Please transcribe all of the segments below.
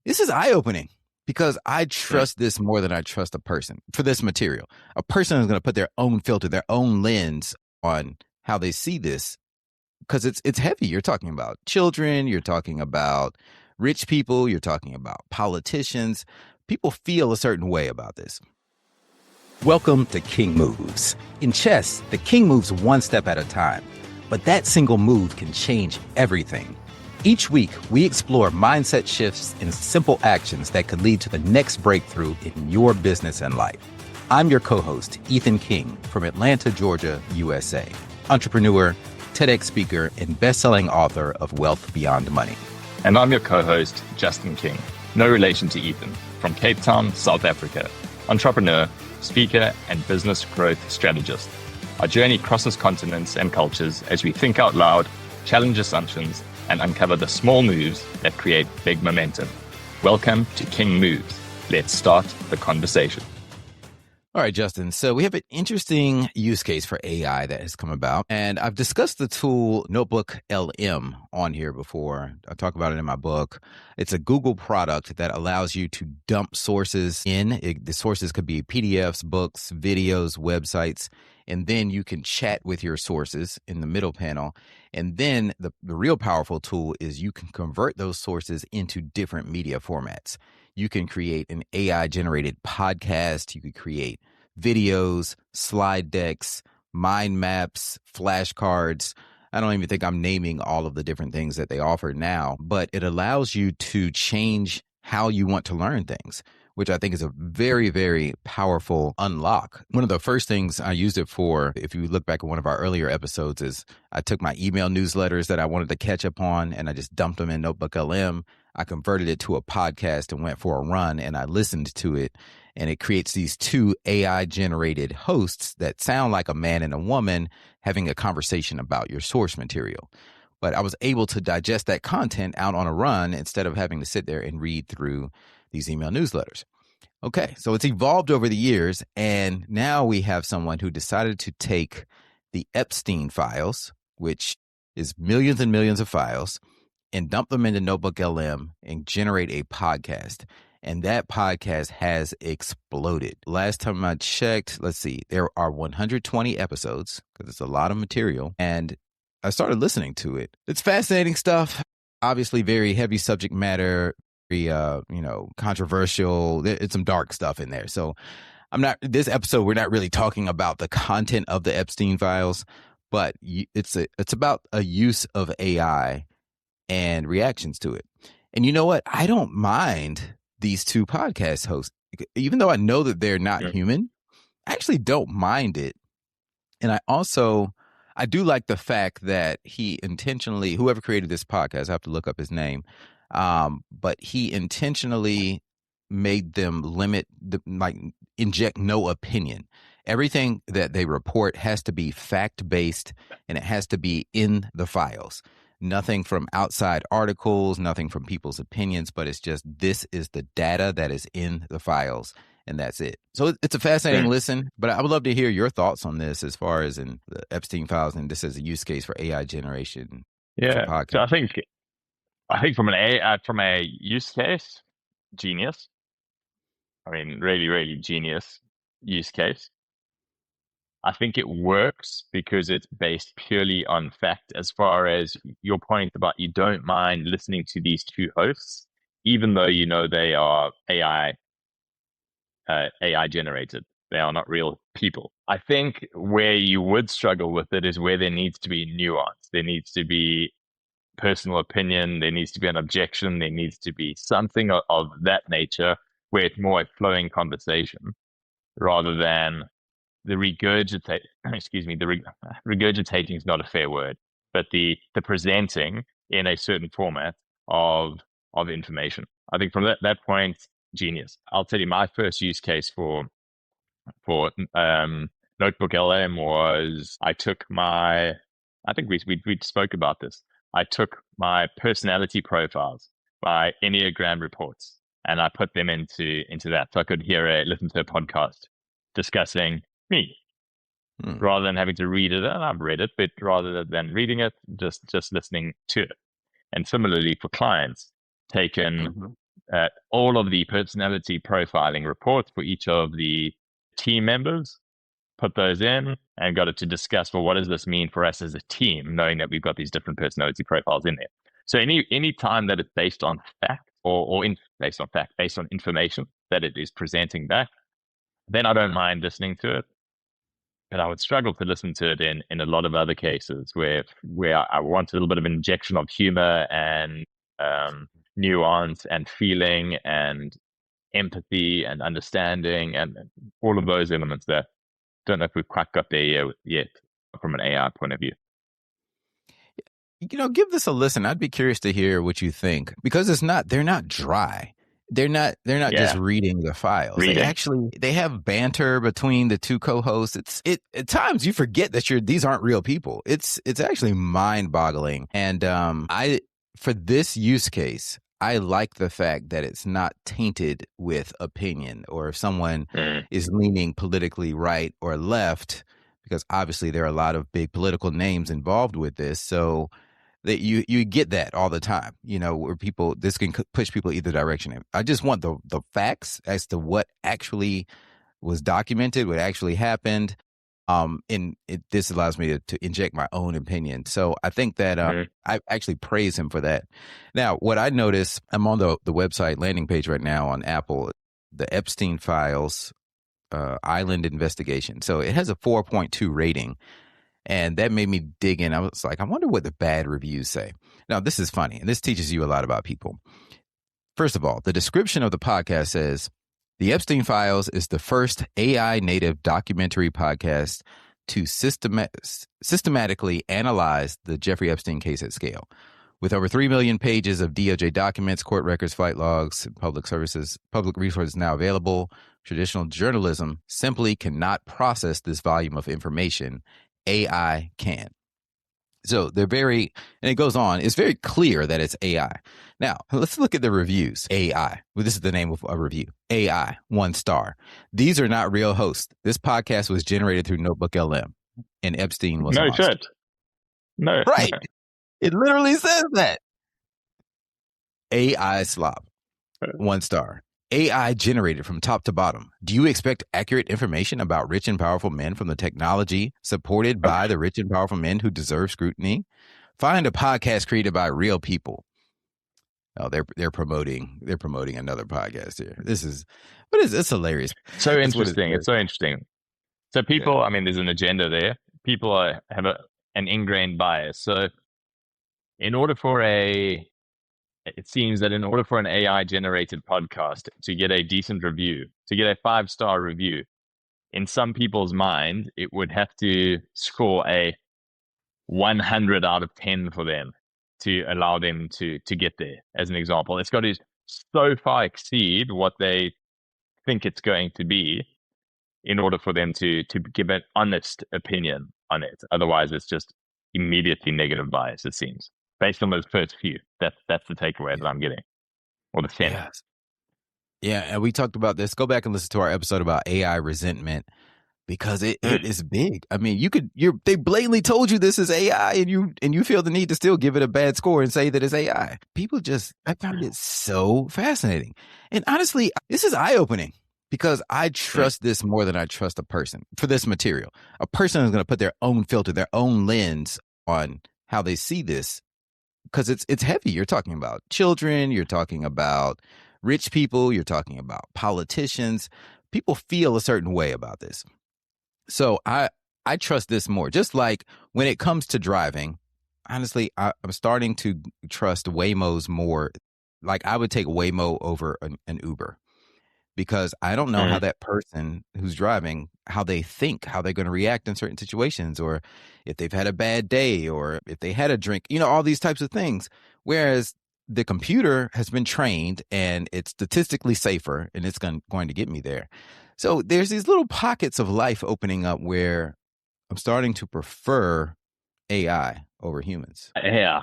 This is eye-opening because I trust this more than I trust a person for this material. A person is going to put their own filter, their own lens on how they see this because it's heavy. You're talking about children, you're talking about rich people, you're talking about politicians. People feel a certain way about this. Welcome to King Moves. In chess, the king moves one step at a time, but that single move can change everything. Each week, we explore mindset shifts and simple actions that could lead to the next breakthrough in your business and life. I'm your co-host, Ethan King, from Atlanta, Georgia, USA. Entrepreneur, TEDx speaker, and best-selling author of Wealth Beyond Money. And I'm your co-host, Justin King, no relation to Ethan, from Cape Town, South Africa. Entrepreneur, speaker, and business growth strategist. Our journey crosses continents and cultures as we think out loud, challenge assumptions, and uncover the small moves that create big momentum. Welcome to King Moves. Let's start the conversation. All right, Justin. So we have an interesting use case for AI that has come about, and I've discussed the tool Notebook LM on here before. I talk about it in my book. It's a Google product that allows you to dump sources in. The sources could be PDFs, books, videos, websites, and then you can chat with your sources in the middle panel. And then the real powerful tool is you can convert those sources into different media formats. You can create an AI-generated podcast. You could create videos, slide decks, mind maps, flashcards. I don't even think I'm naming all of the different things that they offer now, but it allows you to change how you want to learn things, which I think is a very, very powerful unlock. One of the first things I used it for, if you look back at one of our earlier episodes, is I took my email newsletters that I wanted to catch up on and I just dumped them in Notebook LM. I converted it to a podcast and went for a run and I listened to it. And it creates these two AI-generated hosts that sound like a man and a woman having a conversation about your source material. But I was able to digest that content out on a run instead of having to sit there and read through these email newsletters. Okay, so it's evolved over the years, and now we have someone who decided to take the Epstein files, which is millions and millions of files, and dump them into Notebook LM and generate a podcast. And that podcast has exploded. Last time I checked, let's see, there are 120 episodes because it's a lot of material. And I started listening to it. It's fascinating stuff. Obviously, very heavy subject matter, very, controversial. It's some dark stuff in there. So this episode, we're not really talking about the content of the Epstein files, but it's about a use of AI and reactions to it. And you know what? I don't mind these two podcast hosts, even though I know that they're not human. I actually don't mind it. And I do like the fact that whoever created this podcast, I have to look up his name, but he intentionally made them inject no opinion. Everything that they report has to be fact-based and it has to be in the files. Nothing from outside articles, nothing from people's opinions, but it's just this is the data that is in the files, and that's it. So it's a fascinating listen, but I would love to hear your thoughts on this as far as in the Epstein files and this as a use case for AI generation. Yeah, so I think from a use case, genius. I mean, really, really genius use case. I think it works because it's based purely on fact. As far as your point about you don't mind listening to these two hosts, even though you know they are AI generated. They are not real people. I think where you would struggle with it is where there needs to be nuance. There needs to be personal opinion. There needs to be an objection. There needs to be something of that nature where it's more a flowing conversation rather than the regurgitate. Excuse me. Regurgitating is not a fair word, but the presenting in a certain format of information. I think from that point, genius. I'll tell you my first use case for Notebook LM was I think we spoke about this. I took my personality profiles, my Enneagram reports, and I put them into that so I could listen to a podcast discussing me rather than having to read it. And I've read it, but rather than reading it, just listening to it. And similarly for clients, taken all of the personality profiling reports for each of the team members, put those in, and got it to discuss, well, what does this mean for us as a team, knowing that we've got these different personality profiles in there. So any time that it's based on fact based on information that it is presenting back, then I don't mind listening to it. But I would struggle to listen to it in a lot of other cases where I want a little bit of injection of humor and nuance and feeling and empathy and understanding and all of those elements there. Don't know if we've quite got there yet from an AI point of view. Give this a listen. I'd be curious to hear what you think, because they're not dry. They're not just Yeah, reading the files. reading. They have banter between the two co-hosts. At times you forget that these aren't real people. It's actually mind-boggling. And I for this use case, I like the fact that it's not tainted with opinion, or if someone Mm, is leaning politically right or left, because obviously there are a lot of big political names involved with this. So that you get that all the time, where this can push people either direction. I just want the facts as to what actually was documented, what actually happened. This allows me to inject my own opinion. So I think that mm. I actually praise him for that. Now, what I notice, I'm on the website landing page right now on Apple, the Epstein files, island investigation. So it has a 4.2 rating. And that made me dig in. I was like, I wonder what the bad reviews say. Now, this is funny, and this teaches you a lot about people. First of all, the description of the podcast says the Epstein Files is the first AI native documentary podcast to systematically analyze the Jeffrey Epstein case at scale. With over 3 million pages of DOJ documents, court records, flight logs, public resources now available, traditional journalism simply cannot process this volume of information. AI can. So and it goes on, it's very clear that it's AI. Now, let's look at the reviews. AI. Well, this is the name of a review. AI, 1 star. These are not real hosts. This podcast was generated through Notebook LM, and Epstein was a No monster. shit. No. Right. It literally says that. AI slop, 1 star. AI generated from top to bottom. Do you expect accurate information about rich and powerful men from the technology supported by the rich and powerful men who deserve scrutiny? Find a podcast created by real people. Oh, they're promoting another podcast here. It's hilarious. So That's what it interesting. says. It's so interesting. So Yeah. people, I mean, there's an agenda there. People have an ingrained bias. So in order for it seems that in order for an AI generated podcast to get a decent review, to get a 5-star review, in some people's mind, it would have to score a 100 out of 10 for them to allow them to get there. As an example, it's got to so far exceed what they think it's going to be in order for them to give an honest opinion on it. Otherwise, it's just immediately negative bias, it seems, based on those first few. That's the takeaway that I'm getting, or the sense. Yes. Yeah, and we talked about this. Go back and listen to our episode about AI resentment, because it Mm. is big. I mean, they blatantly told you this is AI, and you feel the need to still give it a bad score and say that it's AI. I found it so fascinating. And honestly, this is eye-opening, because I Mm. trust this more than I trust a person for this material. A person is going to put their own filter, their own lens on how they see this, because it's heavy. You're talking about children, you're talking about rich people, you're talking about politicians. People feel a certain way about this. So I trust this more. Just like when it comes to driving, honestly, I'm starting to trust Waymos more. Like, I would take Waymo over an Uber, because I don't know how Mm. that person who's driving, how they think, how they're going to react in certain situations, or if they've had a bad day, or if they had a drink, all these types of things. Whereas the computer has been trained and it's statistically safer, and it's going to get me there. So there's these little pockets of life opening up where I'm starting to prefer AI over humans. Yeah.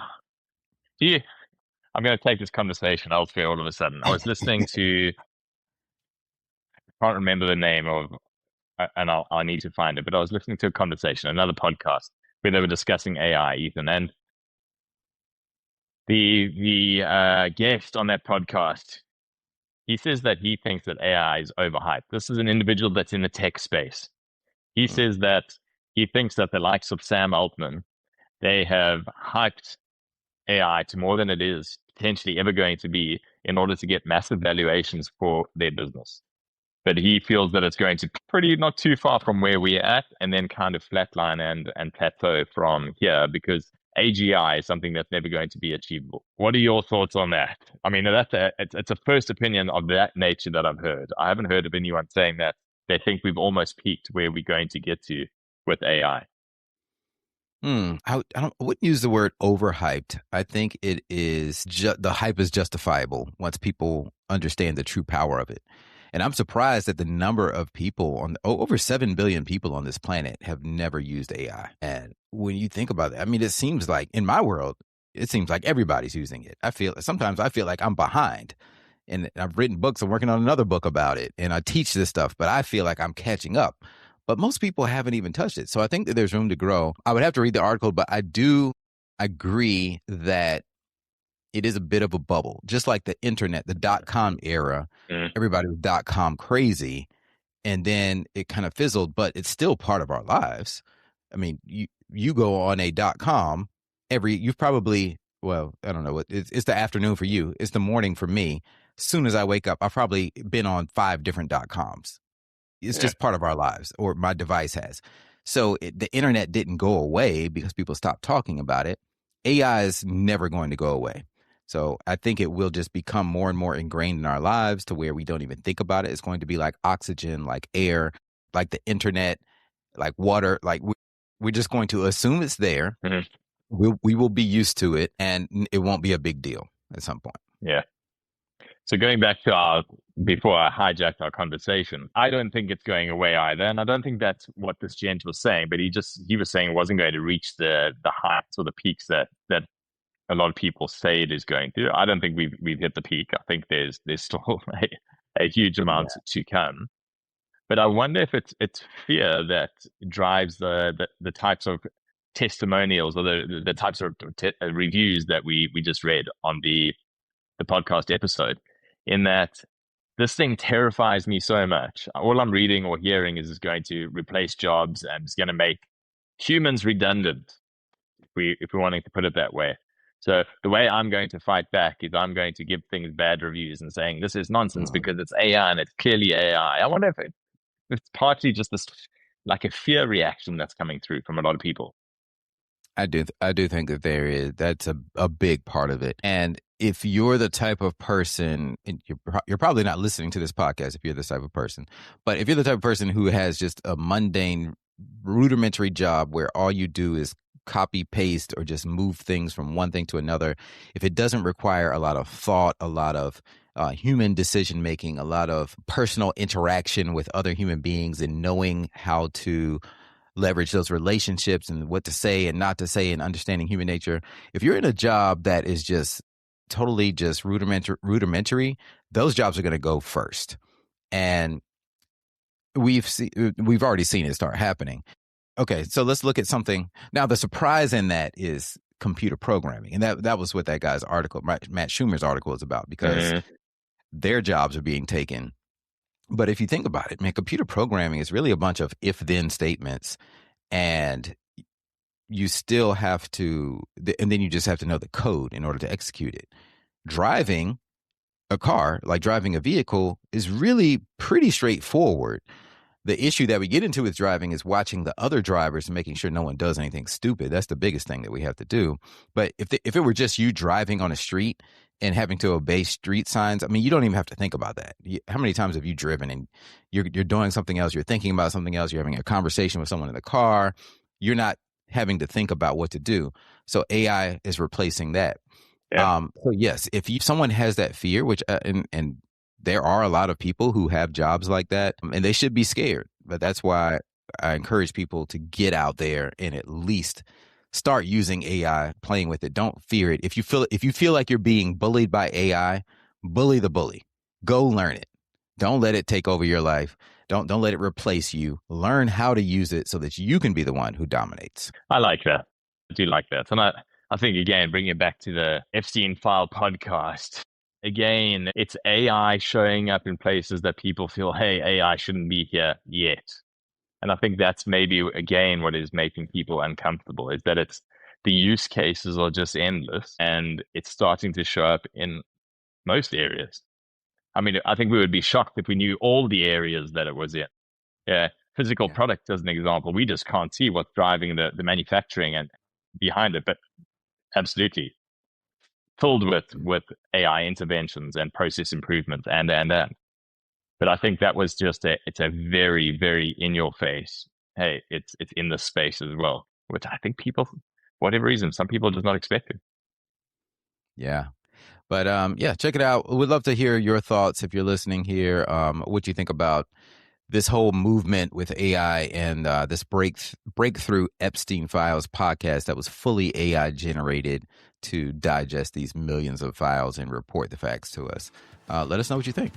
Yeah. I'm going to take this conversation elsewhere all of a sudden. I was listening to, I can't remember the name of, and I need to find it, but I was listening to a conversation, another podcast, where they were discussing AI, Ethan, and the guest on that podcast He says that he thinks that AI is overhyped. This is an individual that's in the tech space. He Mm. says that he thinks that the likes of Sam Altman, they have hyped AI to more than it is potentially ever going to be in order to get massive valuations for their business. But he feels that it's going to pretty not too far from where we're at and then kind of flatline and plateau from here because AGI is something that's never going to be achievable. What are your thoughts on that? I mean, it's a first opinion of that nature that I've heard. I haven't heard of anyone saying that they think we've almost peaked where we're going to get to with AI. I wouldn't use the word overhyped. I think it is the hype is justifiable once people understand the true power of it. And I'm surprised that the number of people over 7 billion people on this planet have never used AI. And when you think about it, I mean, it seems like in my world, it seems like everybody's using it. Sometimes I feel like I'm behind, and I've written books. I'm working on another book about it, and I teach this stuff, but I feel like I'm catching up. But most people haven't even touched it. So I think that there's room to grow. I would have to read the article, but I do agree that it is a bit of a bubble, just like the internet, the .com era. Mm, Everybody was .com crazy, and then it kind of fizzled, but it's still part of our lives. I mean, you go on a .com you've probably, well, I don't know what it's the afternoon for you. It's the morning for me. As soon as I wake up, I've probably been on 5 different .coms. It's yeah. just part of our lives, or my device has. So the internet didn't go away because people stopped talking about it. AI is never going to go away. So I think it will just become more and more ingrained in our lives to where we don't even think about it. It's going to be like oxygen, like air, like the internet, like water. We're just going to assume it's there. Mhm. We will be used to it, and it won't be a big deal at some point. Yeah. So going back to before I hijacked our conversation, I don't think it's going away either, and I don't think that's what this gent was saying. But he was saying it wasn't going to reach the heights or the peaks that a lot of people say it is going to. I don't think we've hit the peak. I think there's still a huge amount Yeah. to come. But I wonder if it's fear that drives the types of testimonials or the types of reviews that we just read on the podcast episode, in that this thing terrifies me so much. All I'm reading or hearing is going to replace jobs and it's going to make humans redundant, if we're wanting to put it that way. So the way I'm going to fight back is I'm going to give things bad reviews and saying this is nonsense Mhm. because it's AI and it's clearly AI. I wonder if it's partly just this like a fear reaction that's coming through from a lot of people. I do think that that's a big part of it. And if you're the type of person, and you're probably not listening to this podcast if you're this type of person, but if you're the type of person who has just a mundane, rudimentary job where all you do is copy paste or just move things from one thing to another, if it doesn't require a lot of thought, a lot of human decision making, a lot of personal interaction with other human beings, and knowing how to leverage those relationships and what to say and not to say and understanding human nature. If you're in a job that is just totally just rudimentary, those jobs are going to go first. And we've already seen it start happening. Okay, so let's look at something. Now the surprise in that is computer programming. And that was what that guy's article, Matt Schumer's article, is about, because Mm, their jobs are being taken. But if you think about it, man, computer programming is really a bunch of if then statements, and you still have to, and then you just have to know the code in order to execute it. Driving a car, like driving a vehicle, is really pretty straightforward. The issue that we get into with driving is watching the other drivers and making sure no one does anything stupid. That's the biggest thing that we have to do. But if it were just you driving on a street and having to obey street signs, I mean, you don't even have to think about that. How many times have you driven and you're doing something else, you're thinking about something else, you're having a conversation with someone in the car, you're not having to think about what to do. So AI is replacing that. yeah. So yes, if someone has that fear, which and there are a lot of people who have jobs like that, and they should be scared. But that's why I encourage people to get out there and at least start using AI, playing with it. Don't fear it. If you feel like you're being bullied by AI, bully the bully. Go learn it. Don't let it take over your life. Don't let it replace you. Learn how to use it so that you can be the one who dominates. I like that. I do like that. And I think, again, bringing it back to the Epstein file podcast, again, it's AI showing up in places that people feel, hey, AI shouldn't be here yet. And I think that's maybe, again, what is making people uncomfortable is that the use cases are just endless and it's starting to show up in most areas. I mean, I think we would be shocked if we knew all the areas that it was in. Yeah. Physical Yeah. product as an example, we just can't see what's driving the manufacturing and behind it, but absolutely filled with AI interventions and process improvement and. But I think that was just it's a very, very in your face. Hey, it's in the space as well, which I think people, for whatever reason, some people just not expect it. Yeah. But yeah, check it out. We'd love to hear your thoughts if you're listening here. What you think about this whole movement with AI and this breakthrough Epstein files podcast that was fully AI generated to digest these millions of files and report the facts to us. Let us know what you think.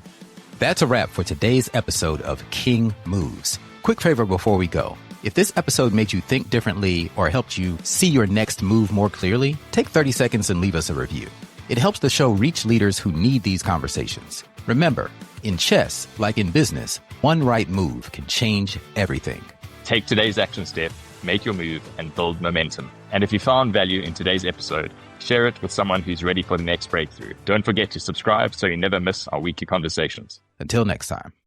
That's a wrap for today's episode of King Moves. Quick favor before we go. If this episode made you think differently or helped you see your next move more clearly, take 30 seconds and leave us a review. It helps the show reach leaders who need these conversations. Remember, in chess, like in business, one right move can change everything. Take today's action step, make your move, and build momentum. And if you found value in today's episode, share it with someone who's ready for the next breakthrough. Don't forget to subscribe so you never miss our weekly conversations. Until next time.